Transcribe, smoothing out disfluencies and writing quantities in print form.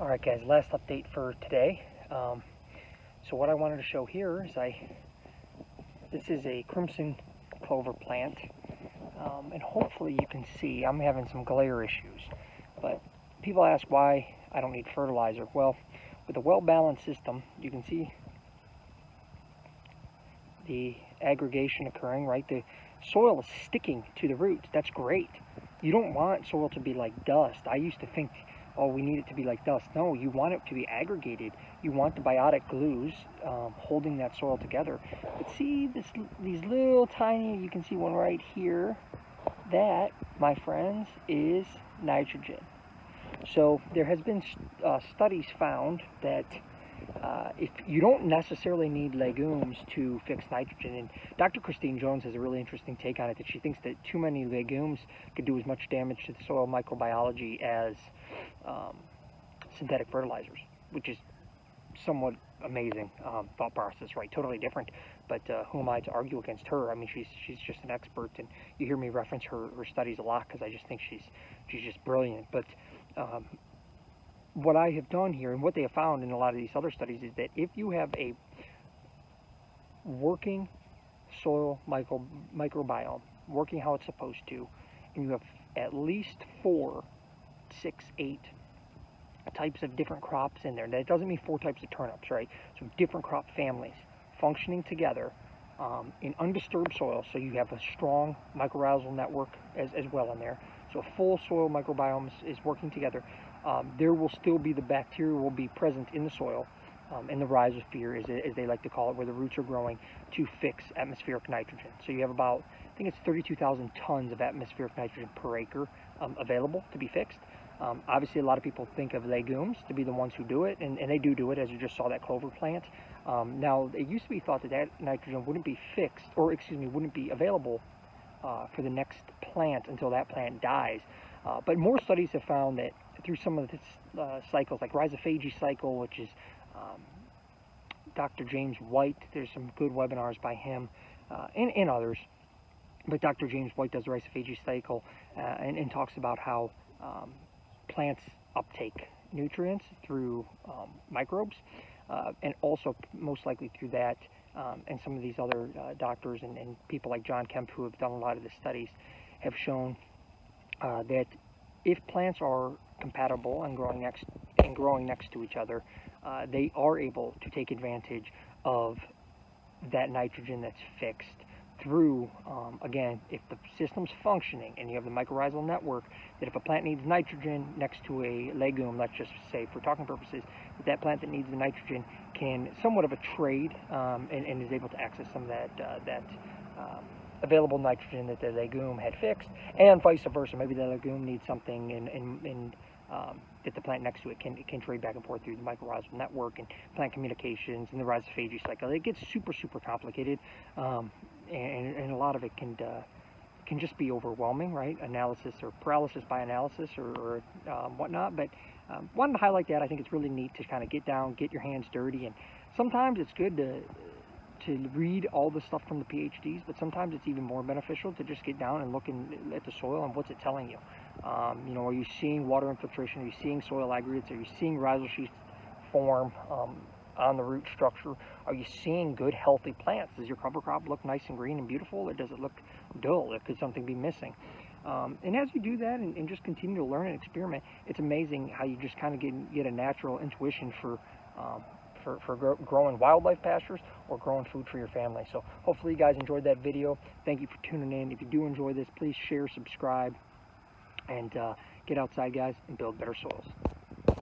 Alright guys, last update for today. So what I wanted to show here is this is a crimson clover plant, and hopefully you can see I'm having some glare issues. But people ask why I don't need fertilizer. Well, with a well-balanced system, you can see the aggregation occurring, right? The soil is sticking to the roots. That's great. You don't want soil to be like dust. I used to think, oh, we need it to be like dust. No, you want it to be aggregated. You want the biotic glues holding that soil together. But see these little tiny, you can see one right here. That, my friends, is nitrogen. So there has been studies found that if you don't necessarily need legumes to fix nitrogen, and Dr. Christine Jones has a really interesting take on it, that she thinks that too many legumes could do as much damage to the soil microbiology as synthetic fertilizers, which is somewhat amazing thought process, right? Totally different, but who am I to argue against her? I mean, she's just an expert, and you hear me reference her studies a lot because I just think she's just brilliant. But what I have done here, and what they have found in a lot of these other studies, is that if you have a working soil microbiome, working how it's supposed to, and you have at least 4, 6, 8 types of different crops in there. That doesn't mean 4 types of turnips, right? So different crop families functioning together in undisturbed soil, so you have a strong mycorrhizal network as well in there. So a full soil microbiome is working together. There will still be, the bacteria will be present in the soil, in the rhizosphere, as they like to call it, where the roots are growing, to fix atmospheric nitrogen. So you have about, I think it's 32,000 tons of atmospheric nitrogen per acre available to be fixed. Obviously, a lot of people think of legumes to be the ones who do it, and they do it, as you just saw that clover plant. Now, it used to be thought that nitrogen wouldn't be fixed, or excuse me, wouldn't be available for the next plant until that plant dies. But more studies have found that through some of the cycles, like Rhizophagey Cycle, which is Dr. James White, there's some good webinars by him and others. But Dr. James White does the Rhizophagey Cycle and talks about how plants uptake nutrients through microbes, and also most likely through that, and some of these other doctors and people like John Kemp, who have done a lot of the studies, have shown that if plants are compatible and growing next to each other, they are able to take advantage of that nitrogen that's fixed through, again, if the system's functioning and you have the mycorrhizal network, that if a plant needs nitrogen next to a legume, let's just say for talking purposes, that plant that needs the nitrogen can somewhat of a trade and is able to access some of that available nitrogen that the legume had fixed, and vice versa. Maybe the legume needs something and that the plant next to it can trade back and forth through the mycorrhizal network and plant communications and the Rhizophagey cycle. It gets super complicated, and a lot of it can just be overwhelming, right? Analysis or paralysis by analysis or whatnot. But wanted to highlight that. I think it's really neat to kind of get down, get your hands dirty, and sometimes it's good to read all the stuff from the PhDs, but sometimes it's even more beneficial to just get down and look at the soil and what's it telling you. You know, are you seeing water infiltration? Are you seeing soil aggregates? Are you seeing rhizosheaths form on the root structure? Are you seeing good, healthy plants? Does your cover crop look nice and green and beautiful, or does it look dull? Or could something be missing? And as you do that and just continue to learn and experiment, it's amazing how you just kind of get a natural intuition for growing wildlife pastures or growing food for your family. So hopefully you guys enjoyed that video. Thank you for tuning in. If you do enjoy this, please share, subscribe, and get outside, guys, and build better soils.